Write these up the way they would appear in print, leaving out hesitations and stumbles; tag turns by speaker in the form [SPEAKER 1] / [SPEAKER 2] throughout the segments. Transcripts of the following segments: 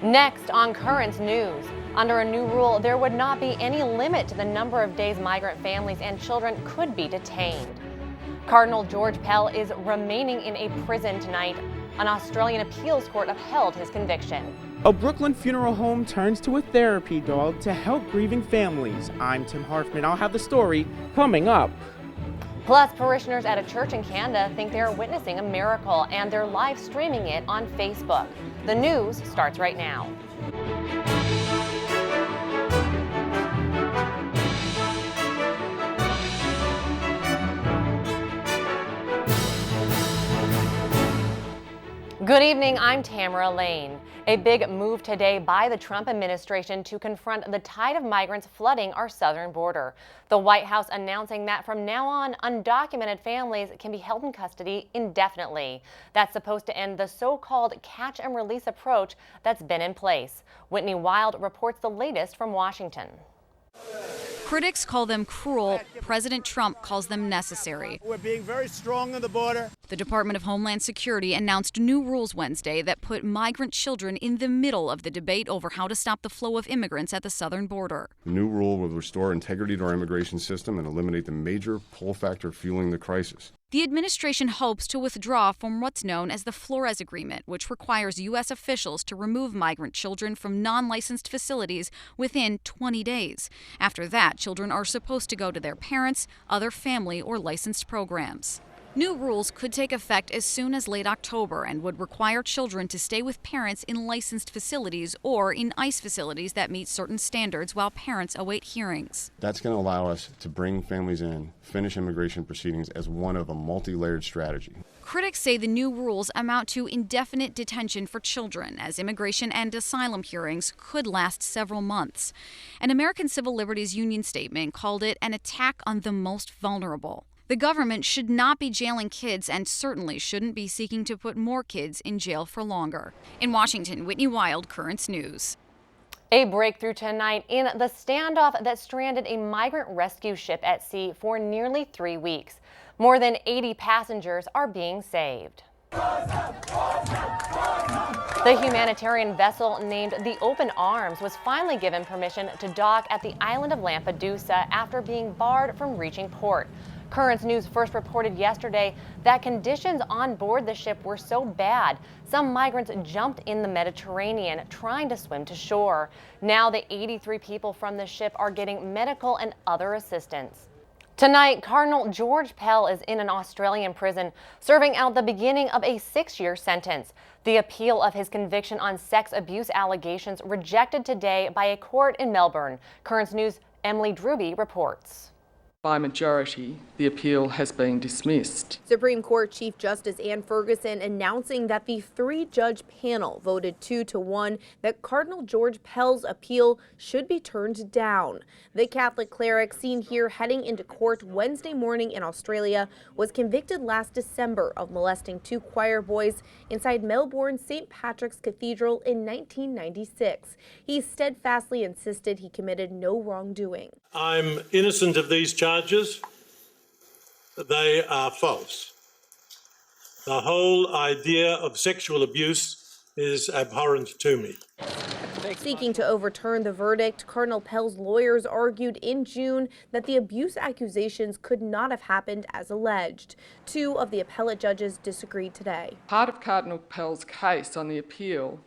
[SPEAKER 1] Next on Currents News, under a new rule, there would not be any limit to the number of days migrant families and children could be detained. Cardinal George Pell is remaining in a prison tonight. An Australian appeals court upheld his conviction.
[SPEAKER 2] A Brooklyn funeral home turns to a therapy dog to help grieving families. I'm Tim Harfman. I'll have the story coming up.
[SPEAKER 1] Plus, parishioners at a church in Canada think they're witnessing a miracle, and they're live streaming it on Facebook. The news starts right now. Good evening, I'm Tamara Lane. A big move today by the Trump administration to confront the tide of migrants flooding our southern border. The White House announcing that from now on, undocumented families can be held in custody indefinitely. That's supposed to end the so-called catch and release approach that's been in place. Whitney Wild reports the latest from Washington.
[SPEAKER 3] Critics call them cruel. President Trump calls them necessary.
[SPEAKER 4] We're being very strong on the border.
[SPEAKER 3] The Department of Homeland Security announced new rules Wednesday that put migrant children in the middle of the debate over how to stop the flow of immigrants at the southern border.
[SPEAKER 5] The new rule will restore integrity to our immigration system and eliminate the major pull factor fueling the crisis.
[SPEAKER 3] The administration hopes to withdraw from what's known as the Flores Agreement, which requires U.S. officials to remove migrant children from non-licensed facilities within 20 days. After that, children are supposed to go to their parents, other family, or licensed programs. New rules could take effect as soon as late October and would require children to stay with parents in licensed facilities or in ICE facilities that meet certain standards while parents await hearings.
[SPEAKER 5] That's going to allow us to bring families in, finish immigration proceedings as one of a multi-layered strategy.
[SPEAKER 3] Critics say the new rules amount to indefinite detention for children, as immigration and asylum hearings could last several months. An American Civil Liberties Union statement called it an attack on the most vulnerable. The government should not be jailing kids and certainly shouldn't be seeking to put more kids in jail for longer. In Washington, Whitney Wild, Currents News.
[SPEAKER 1] A breakthrough tonight in the standoff that stranded a migrant rescue ship at sea for nearly 3 weeks. More than 80 passengers are being saved. The humanitarian vessel named the Open Arms was finally given permission to dock at the island of Lampedusa after being barred from reaching port. Currents News first reported yesterday that conditions on board the ship were so bad, some migrants jumped in the Mediterranean trying to swim to shore. Now the 83 people from the ship are getting medical and other assistance. Tonight, Cardinal George Pell is in an Australian prison, serving out the beginning of a 6-year sentence. The appeal of his conviction on sex abuse allegations rejected today by a court in Melbourne. Currents News' Emily Druby reports.
[SPEAKER 6] By majority, the appeal has been dismissed.
[SPEAKER 7] Supreme Court Chief Justice Anne Ferguson announcing that the 3-judge panel voted 2-1 that Cardinal George Pell's appeal should be turned down. The Catholic cleric seen here heading into court Wednesday morning in Australia was convicted last December of molesting 2 choir boys inside Melbourne's St. Patrick's Cathedral in 1996. He steadfastly insisted he committed no wrongdoing.
[SPEAKER 8] I'm innocent of these charges. They are false. The whole idea of sexual abuse is abhorrent to me.
[SPEAKER 7] Seeking to overturn the verdict, Cardinal Pell's lawyers argued in June that the abuse accusations could not have happened as alleged. 2 of the appellate judges disagreed today.
[SPEAKER 6] Part of Cardinal Pell's case on the appeal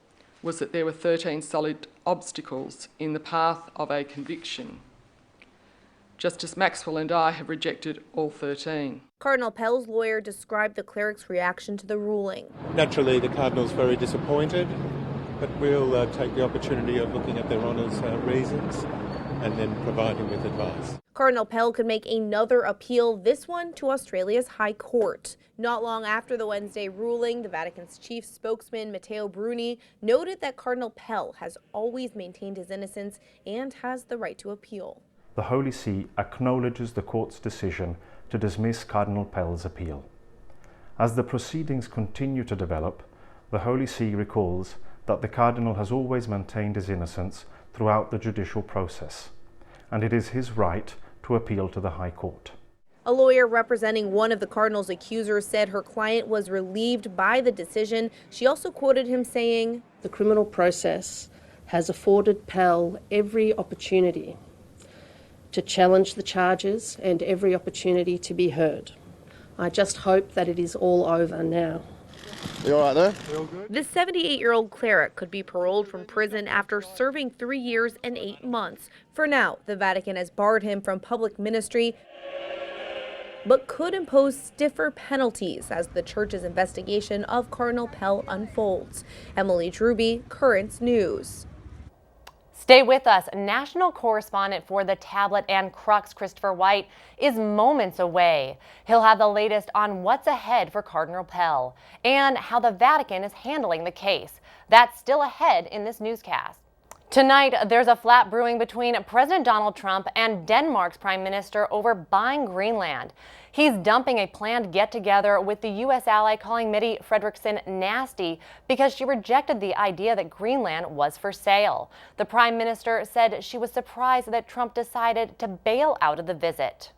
[SPEAKER 6] was that there were 13 solid obstacles in the path of a conviction. Justice Maxwell and I have rejected all 13.
[SPEAKER 7] Cardinal Pell's lawyer described the cleric's reaction to the ruling.
[SPEAKER 9] Naturally, the Cardinal's very disappointed, but we'll take the opportunity of looking at their Honour's reasons and then providing with advice.
[SPEAKER 7] Cardinal Pell could make another appeal, this one to Australia's High Court. Not long after the Wednesday ruling, the Vatican's chief spokesman, Matteo Bruni, noted that Cardinal Pell has always maintained his innocence and has the right to appeal.
[SPEAKER 10] The Holy See acknowledges the court's decision to dismiss Cardinal Pell's appeal. As the proceedings continue to develop, the Holy See recalls that the Cardinal has always maintained his innocence throughout the judicial process, and it is his right to appeal to the High Court.
[SPEAKER 7] A lawyer representing one of the Cardinals' accusers said her client was relieved by the decision. She also quoted him saying,
[SPEAKER 11] "The criminal process has afforded Pell every opportunity to challenge the charges and every opportunity to be heard. I just hope that it is all over now."
[SPEAKER 4] You all right there?
[SPEAKER 7] This 78-year-old cleric could be paroled from prison after serving 3 years and 8 months. For now, the Vatican has barred him from public ministry, but could impose stiffer penalties as the church's investigation of Cardinal Pell unfolds. Emily Druby, Currents News.
[SPEAKER 1] Stay with us. National correspondent for The Tablet and Crux, Christopher White, is moments away. He'll have the latest on what's ahead for Cardinal Pell and how the Vatican is handling the case. That's still ahead in this newscast. Tonight, there's a flat brewing between President Donald Trump and Denmark's Prime Minister over buying Greenland. He's dumping a planned get-together with the U.S. ally, calling Mette Frederiksen nasty because she rejected the idea that Greenland was for sale. The Prime Minister said she was surprised that Trump decided to bail out of the visit.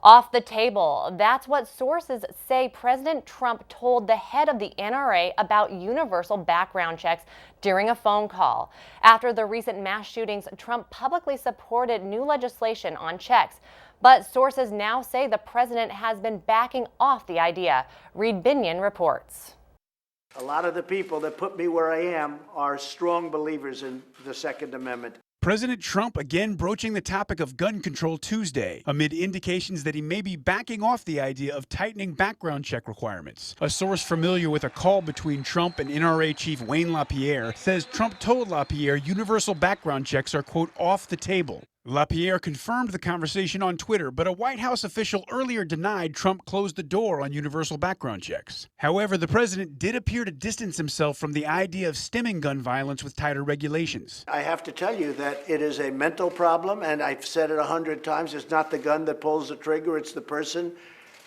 [SPEAKER 1] Off the table, that's what sources say President Trump told the head of the NRA about universal background checks during a phone call. After the recent mass shootings, Trump publicly supported new legislation on checks. But sources now say the president has been backing off the idea. Reed Binion reports.
[SPEAKER 12] A lot of the people that put me where I am are strong believers in the Second Amendment.
[SPEAKER 13] President Trump again broaching the topic of gun control Tuesday, amid indications that he may be backing off the idea of tightening background check requirements. A source familiar with a call between Trump and NRA Chief Wayne LaPierre says Trump told LaPierre universal background checks are, quote, off the table. LaPierre confirmed the conversation on Twitter, but a White House official earlier denied Trump closed the door on universal background checks. However, the president did appear to distance himself from the idea of stemming gun violence with tighter regulations.
[SPEAKER 12] I have to tell you that it is a mental problem, and I've said it 100 times. It's not the gun that pulls the trigger, it's the person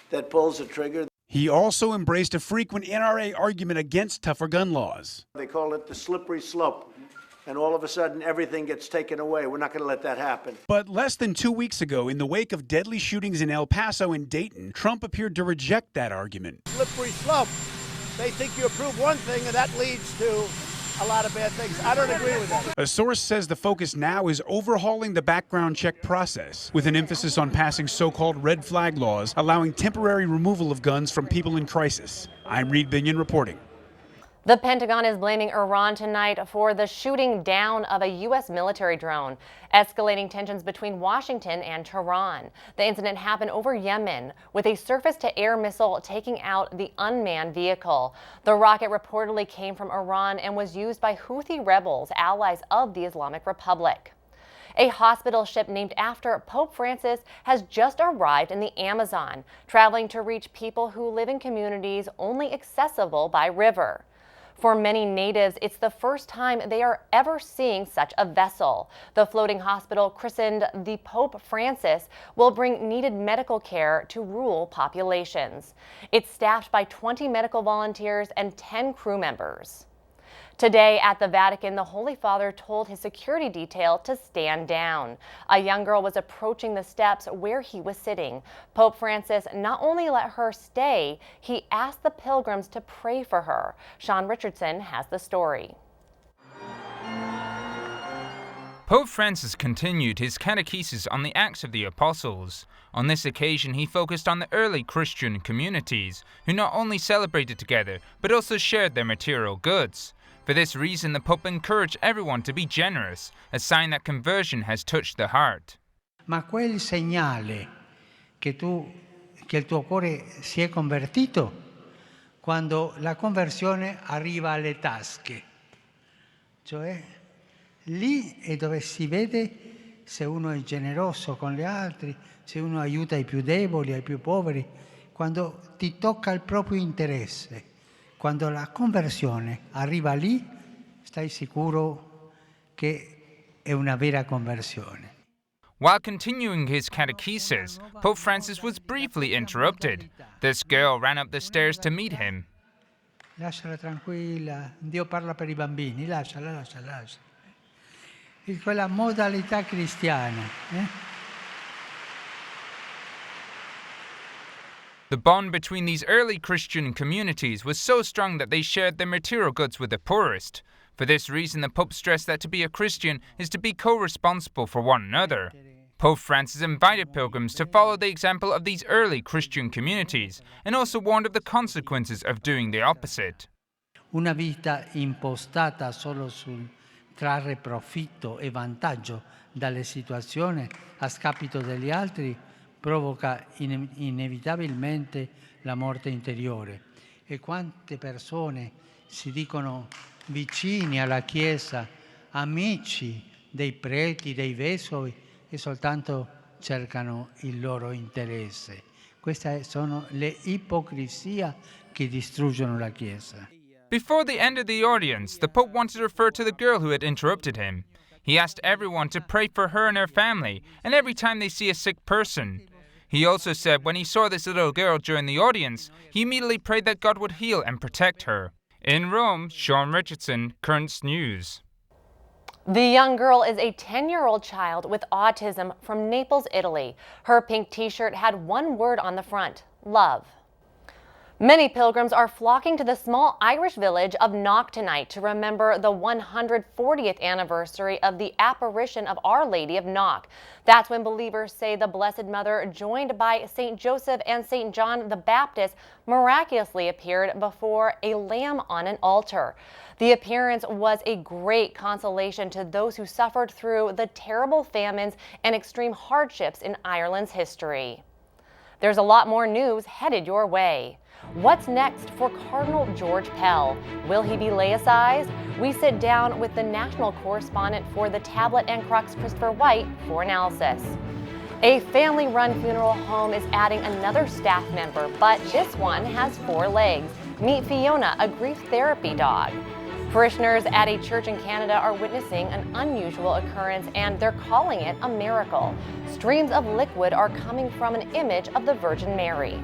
[SPEAKER 12] that pulls the trigger.
[SPEAKER 13] He also embraced a frequent NRA argument against tougher gun laws.
[SPEAKER 12] They call it the slippery slope. And all of a sudden, everything gets taken away. We're not going to let that happen.
[SPEAKER 13] But less than 2 weeks ago, in the wake of deadly shootings in El Paso and Dayton, Trump appeared to reject that argument.
[SPEAKER 4] Slippery slope. They think you approve one thing, and that leads to a lot of bad things. I don't agree with that.
[SPEAKER 13] A source says the focus now is overhauling the background check process, with an emphasis on passing so-called red flag laws, allowing temporary removal of guns from people in crisis. I'm Reed Binion reporting.
[SPEAKER 1] The Pentagon is blaming Iran tonight for the shooting down of a U.S. military drone, escalating tensions between Washington and Tehran. The incident happened over Yemen, with a surface-to-air missile taking out the unmanned vehicle. The rocket reportedly came from Iran and was used by Houthi rebels, allies of the Islamic Republic. A hospital ship named after Pope Francis has just arrived in the Amazon, traveling to reach people who live in communities only accessible by river. For many natives, it's the first time they are ever seeing such a vessel. The floating hospital, christened the Pope Francis, will bring needed medical care to rural populations. It's staffed by 20 medical volunteers and 10 crew members. Today at the Vatican, the Holy Father told his security detail to stand down. A young girl was approaching the steps where he was sitting. Pope Francis not only let her stay, he asked the pilgrims to pray for her. Sean Richardson has the story.
[SPEAKER 14] Pope Francis continued his catechesis on the Acts of the Apostles. On this occasion, he focused on the early Christian communities, who not only celebrated together, but also shared their material goods. For this reason, the Pope encouraged everyone to be generous, a sign that conversion has touched the heart.
[SPEAKER 15] Ma quel segnale che il tuo cuore si è convertito quando la conversione arriva alle tasche. Cioè, lì è dove si vede se uno è generoso con gli altri, se uno aiuta i più deboli, ai più poveri, quando ti tocca il proprio interesse. Quando la conversione arriva lì, stai sicuro che è una vera conversione.
[SPEAKER 14] While continuing his catechesis, Pope Francis was briefly interrupted. This girl ran up the stairs to meet him.
[SPEAKER 15] Lasciala tranquilla, Dio parla per I bambini, lasciala. Quella modalità cristiana.
[SPEAKER 14] The bond between these early Christian communities was so strong that they shared their material goods with the poorest. For this reason, the Pope stressed that to be a Christian is to be co-responsible for one another. Pope Francis invited pilgrims to follow the example of these early Christian communities and also warned of the consequences of doing the opposite.
[SPEAKER 15] Una vita impostata solo sul trarre profitto e vantaggio dalle situazioni a scapito degli altri provoca inevitabilmente la morte interiore. E quante persone si dicono vicini alla Chiesa, amici dei preti, dei vescovi, e soltanto cercano il loro interesse. Queste sono le ipocrisie che distruggono la Chiesa.
[SPEAKER 14] Before the end of the audience, the Pope wanted to refer to the girl who had interrupted him. He asked everyone to pray for her and her family, and every time they see a sick person. He also said when he saw this little girl during the audience, he immediately prayed that God would heal and protect her. In Rome, Sean Richardson, Currents News.
[SPEAKER 1] The young girl is a 10-year-old child with autism from Naples, Italy. Her pink t-shirt had one word on the front: love. Many pilgrims are flocking to the small Irish village of Knock tonight to remember the 140th anniversary of the apparition of Our Lady of Knock. That's when believers say the Blessed Mother, joined by St. Joseph and St. John the Baptist, miraculously appeared before a lamb on an altar. The appearance was a great consolation to those who suffered through the terrible famines and extreme hardships in Ireland's history. There's a lot more news headed your way. What's next for Cardinal George Pell? Will he be laicized? We sit down with the national correspondent for the Tablet and Crux, Christopher White, for analysis. A family-run funeral home is adding another staff member, but this one has 4 legs. Meet Fiona, a grief therapy dog. Parishioners at a church in Canada are witnessing an unusual occurrence, and they're calling it a miracle. Streams of liquid are coming from an image of the Virgin Mary.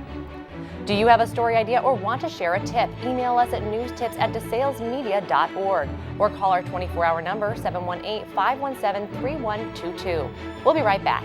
[SPEAKER 1] Do you have a story idea or want to share a tip? Email us at newstips@desalesmedia.org or call our 24-hour number 718-517-3122. We'll be right back.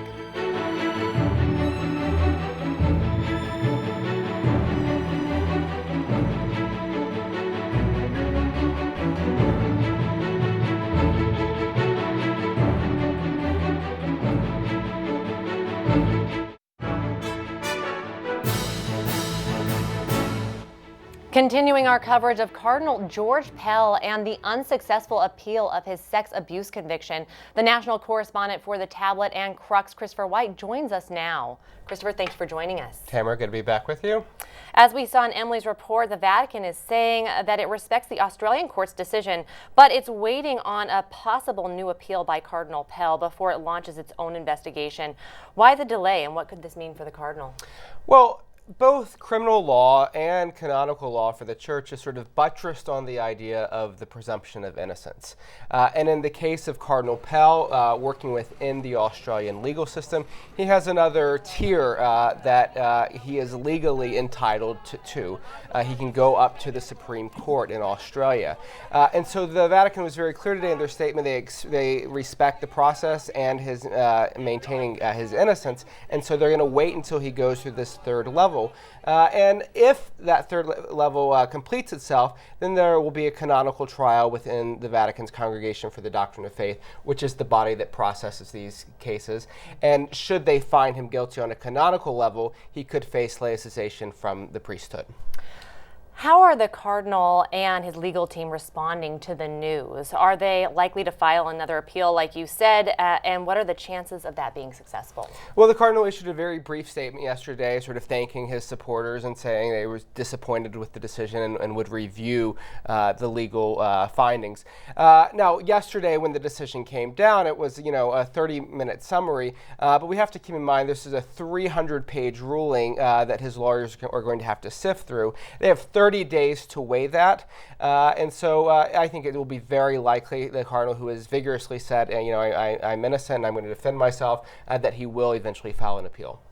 [SPEAKER 1] Continuing our coverage of Cardinal George Pell and the unsuccessful appeal of his sex abuse conviction, the national correspondent for the Tablet and Crux, Christopher White, joins us now. Christopher, thanks for joining us.
[SPEAKER 16] Tamara, good to be back with you.
[SPEAKER 1] As we saw in Emily's report, the Vatican is saying that it respects the Australian court's decision, but it's waiting on a possible new appeal by Cardinal Pell before it launches its own investigation. Why the delay, and what could this mean for the Cardinal?
[SPEAKER 16] Well, both criminal law and canonical law for the church is sort of buttressed on the idea of the presumption of innocence. And in the case of Cardinal Pell, working within the Australian legal system, he has another tier that he is legally entitled to. He can go up to the Supreme Court in Australia. And so the Vatican was very clear today in their statement. They respect the process and his maintaining his innocence, and so they're going to wait until he goes through this third level. And if that third level completes itself, then there will be a canonical trial within the Vatican's Congregation for the Doctrine of Faith, which is the body that processes these cases. And should they find him guilty on a canonical level, he could face laicization from the priesthood.
[SPEAKER 1] How are the Cardinal and his legal team responding to the news? Are they likely to file another appeal, like you said, and what are the chances of that being successful?
[SPEAKER 16] Well, the Cardinal issued a very brief statement yesterday, sort of thanking his supporters and saying they were disappointed with the decision and would review the legal findings. Now, yesterday when the decision came down, it was, a 30-minute summary, but we have to keep in mind this is a 300-page ruling that his lawyers are going to have to sift through. They have 30 days to weigh that, and so I think it will be very likely the Cardinal, who has vigorously said, I'm innocent, I'm going to defend myself, that he will eventually file an appeal.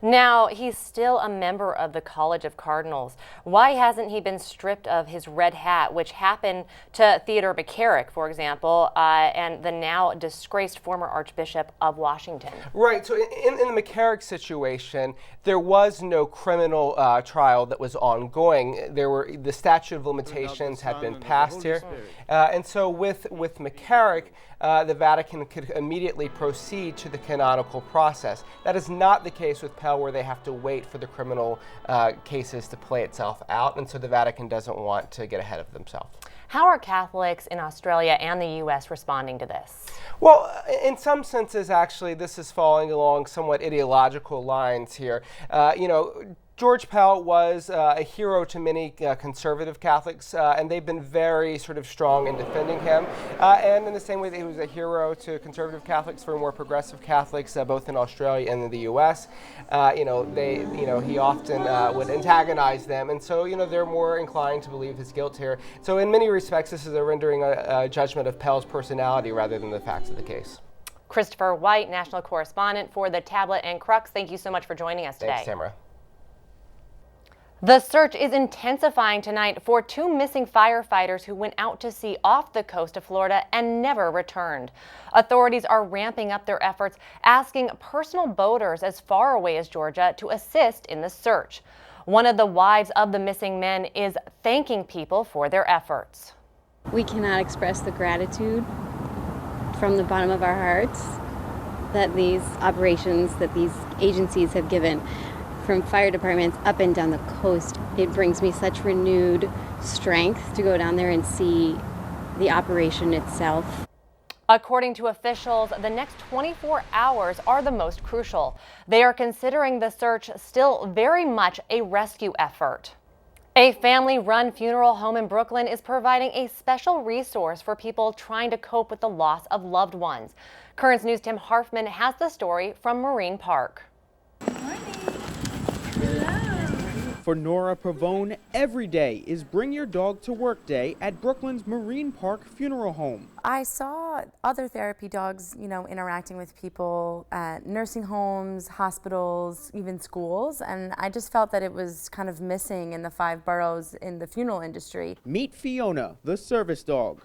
[SPEAKER 1] Now, he's still a member of the College of Cardinals. Why hasn't he been stripped of his red hat, which happened to Theodore McCarrick, for example, and the now disgraced former Archbishop of Washington?
[SPEAKER 16] Right. So in the McCarrick situation, there was no criminal trial that was ongoing. The statute of limitations had been passed here. And so with McCarrick, the Vatican could immediately proceed to the canonical process. That is not the case with Pell, where they have to wait for the criminal cases to play itself out, and so the Vatican doesn't want to get ahead of themselves.
[SPEAKER 1] How are Catholics in Australia and the U.S. responding to this?
[SPEAKER 16] Well, in some senses, actually, this is falling along somewhat ideological lines here. George Pell was a hero to many conservative Catholics, and they've been very sort of strong in defending him. And in the same way that he was a hero to conservative Catholics for more progressive Catholics, both in Australia and in the U.S., he often would antagonize them, and so they're more inclined to believe his guilt here. So in many respects, this is a rendering a judgment of Pell's personality rather than the facts of the case.
[SPEAKER 1] Christopher White, national correspondent for The Tablet and Crux, thank you so much for joining us today.
[SPEAKER 16] Thanks, Tamara.
[SPEAKER 1] The search is intensifying tonight for 2 missing firefighters who went out to sea off the coast of Florida and never returned. Authorities are ramping up their efforts, asking personal boaters as far away as Georgia to assist in the search. One of the wives of the missing men is thanking people for their efforts.
[SPEAKER 17] We cannot express the gratitude from the bottom of our hearts that these operations, that these agencies have given. From fire departments up and down the coast, it brings me such renewed strength to go down there and see the operation itself.
[SPEAKER 1] According to officials, the next 24 hours are the most crucial. They are considering the search still very much a rescue effort. A family-run funeral home in Brooklyn is providing a special resource for people trying to cope with the loss of loved ones. Currents News' Tim Harfman has the story from Marine Park.
[SPEAKER 2] For Nora Pavone, every day is Bring Your Dog to Work Day at Brooklyn's Marine Park Funeral Home.
[SPEAKER 18] I saw other therapy dogs, interacting with people at nursing homes, hospitals, even schools, and I just felt that it was kind of missing in the 5 boroughs in the funeral industry.
[SPEAKER 2] Meet Fiona, the service dog.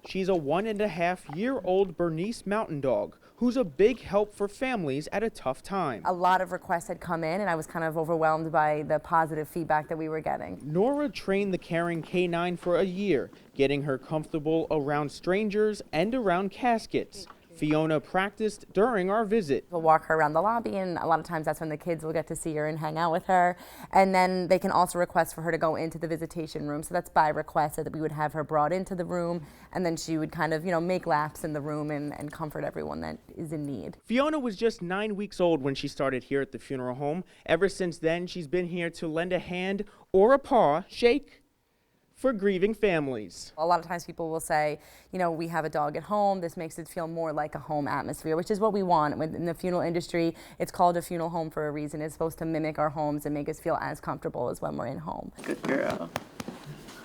[SPEAKER 2] She's a 1.5-year-old Bernese Mountain Dog who's a big help for families at a tough time.
[SPEAKER 18] A lot of requests had come in, and I was kind of overwhelmed by the positive feedback that we were getting.
[SPEAKER 2] Nora trained the caring canine for a year, getting her comfortable around strangers and around caskets. Fiona practiced during our visit.
[SPEAKER 18] We'll walk her around the lobby, and a lot of times that's when the kids will get to see her and hang out with her. And then they can also request for her to go into the visitation room. So that's by request, so that we would have her brought into the room, and then she would kind of, make laps in the room and comfort everyone that is in need.
[SPEAKER 2] Fiona was just 9 weeks old when she started here at the funeral home. Ever since then, she's been here to lend a hand or a paw shake for grieving families.
[SPEAKER 18] A lot of times people will say, we have a dog at home. This makes it feel more like a home atmosphere, which is what we want. In the funeral industry, it's called a funeral home for a reason. It's supposed to mimic our homes and make us feel as comfortable as when we're in home.
[SPEAKER 17] Good girl.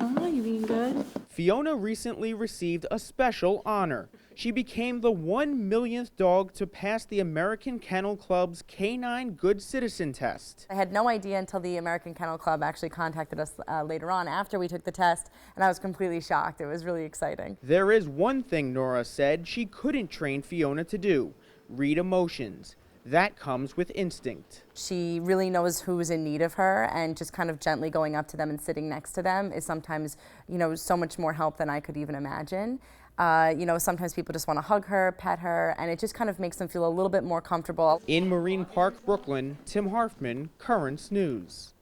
[SPEAKER 17] Oh, you being good?
[SPEAKER 2] Fiona recently received a special honor. She became the 1 millionth dog to pass the American Kennel Club's Canine Good Citizen test.
[SPEAKER 18] I had no idea until the American Kennel Club actually contacted us later on after we took the test, and I was completely shocked. It was really exciting.
[SPEAKER 2] There is one thing Nora said she couldn't train Fiona to do: read emotions. That comes with instinct.
[SPEAKER 18] She really knows who's in need of her, and just kind of gently going up to them and sitting next to them is sometimes, so much more help than I could even imagine. Sometimes people just want to hug her, pet her, and it just kind of makes them feel a little bit more comfortable.
[SPEAKER 2] In Marine Park, Brooklyn, Tim Harfman, Currents News.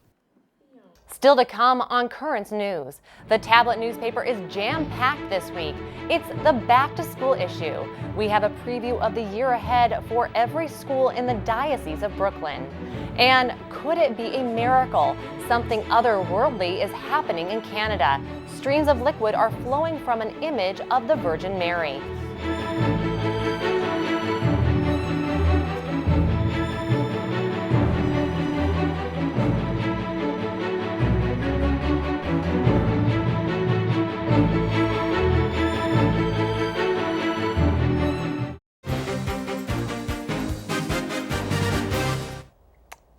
[SPEAKER 1] Still to come on Currents News, the Tablet newspaper is jam-packed this week. It's the back-to-school issue. We have a preview of the year ahead for every school in the Diocese of Brooklyn. And could it be a miracle? Something otherworldly is happening in Canada. Streams of liquid are flowing from an image of the Virgin Mary.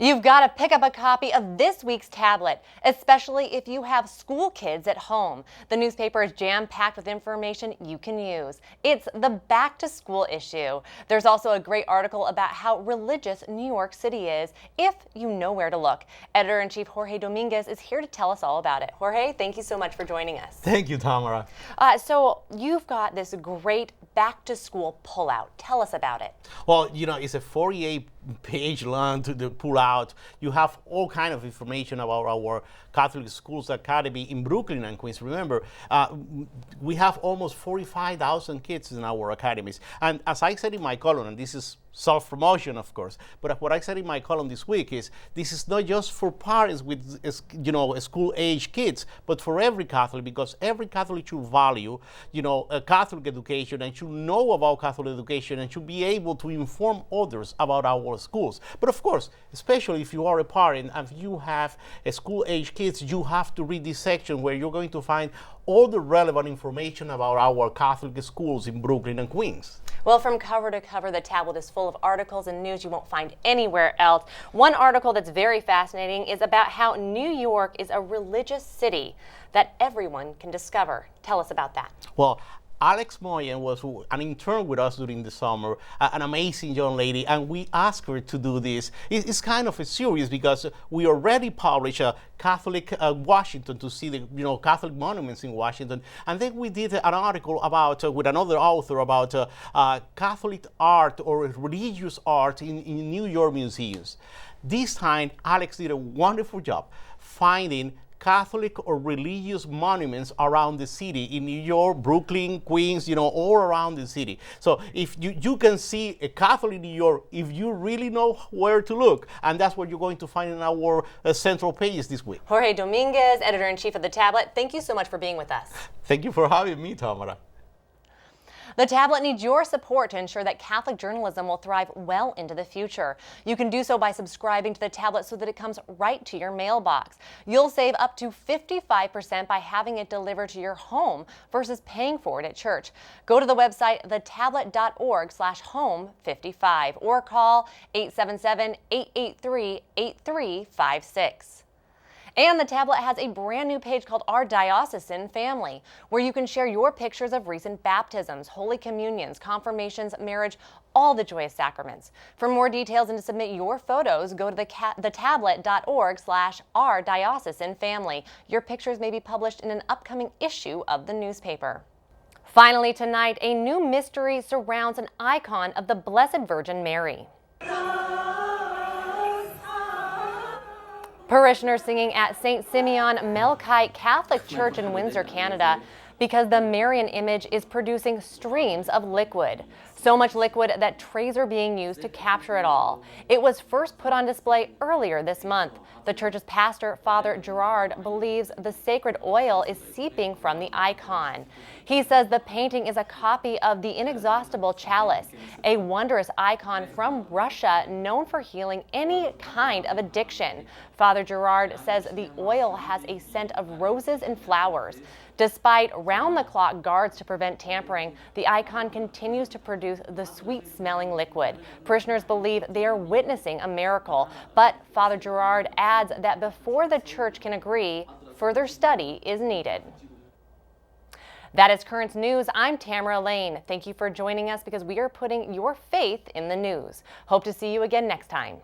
[SPEAKER 1] You've got to pick up a copy of this week's tablet, especially if you have school kids at home. The newspaper is jam-packed with information you can use. It's the back-to-school issue. There's also a great article about how religious New York City is, if you know where to look. Editor-in-Chief Jorge Dominguez is here to tell us all about it. Jorge, thank you so much for joining us.
[SPEAKER 19] Thank you, Tamara.
[SPEAKER 1] So you've got this great back-to-school pullout. Tell us about it.
[SPEAKER 19] Well, you know, it's a 48-page long to pull out. You have all kind of information about our Catholic Schools Academy in Brooklyn and Queens. Remember, we have almost 45,000 kids in our academies. And as I said in my column, and this is self-promotion, of course, but what I said in my column this week is this is not just for parents with, you know, school-age kids, but for every Catholic, because every Catholic should value, you know, a Catholic education and should know about Catholic education and should be able to inform others about our schools. But of course, especially if you are a parent and you have a school-age kids, you have to read this section where you're going to find all the relevant information about our Catholic schools in Brooklyn and Queens.
[SPEAKER 1] Well, from cover to cover, the tablet is full of articles and news you won't find anywhere else. One article that's very fascinating is about how New York is a religious city that everyone can discover. Tell us about that.
[SPEAKER 19] Well, Alex Moyen was an intern with us during the summer, an amazing young lady, and we asked her to do this. It's kind of a series because we already published Catholic Washington to see the Catholic monuments in Washington, and then we did an article about with another author about Catholic art or religious art in New York museums. This time, Alex did a wonderful job finding Catholic or religious monuments around the city in New York, Brooklyn, Queens, you know, all around the city. So if you can see a Catholic New York if you really know where to look, and that's what you're going to find in our central pages this week.
[SPEAKER 1] Jorge Dominguez, editor-in-chief of The Tablet, thank you so much for being with us.
[SPEAKER 19] Thank you for having me, Tamara.
[SPEAKER 1] The Tablet needs your support to ensure that Catholic journalism will thrive well into the future. You can do so by subscribing to The Tablet so that it comes right to your mailbox. You'll save up to 55% by having it delivered to your home versus paying for it at church. Go to the website thetablet.org/home55 or call 877-883-8356. And The Tablet has a brand new page called Our Diocesan Family, where you can share your pictures of recent baptisms, Holy Communions, confirmations, marriage, all the joyous sacraments. For more details and to submit your photos, go to thetablet.org/Our Diocesan Family. Your pictures may be published in an upcoming issue of the newspaper. Finally tonight, a new mystery surrounds an icon of the Blessed Virgin Mary. Parishioners singing at St. Simeon Melkite Catholic Church in Windsor, Canada, because the Marian image is producing streams of liquid. So much liquid that trays are being used to capture it all. It was first put on display earlier this month. The church's pastor, Father Gerard, believes the sacred oil is seeping from the icon. He says the painting is a copy of the Inexhaustible Chalice, a wondrous icon from Russia known for healing any kind of addiction. Father Gerard says the oil has a scent of roses and flowers. Despite round-the-clock guards to prevent tampering, the icon continues to produce the sweet-smelling liquid. Parishioners believe they are witnessing a miracle, but Father Gerard adds that before the church can agree, further study is needed. That is Currents News. I'm Tamara Lane. Thank you for joining us because we are putting your faith in the news. Hope to see you again next time.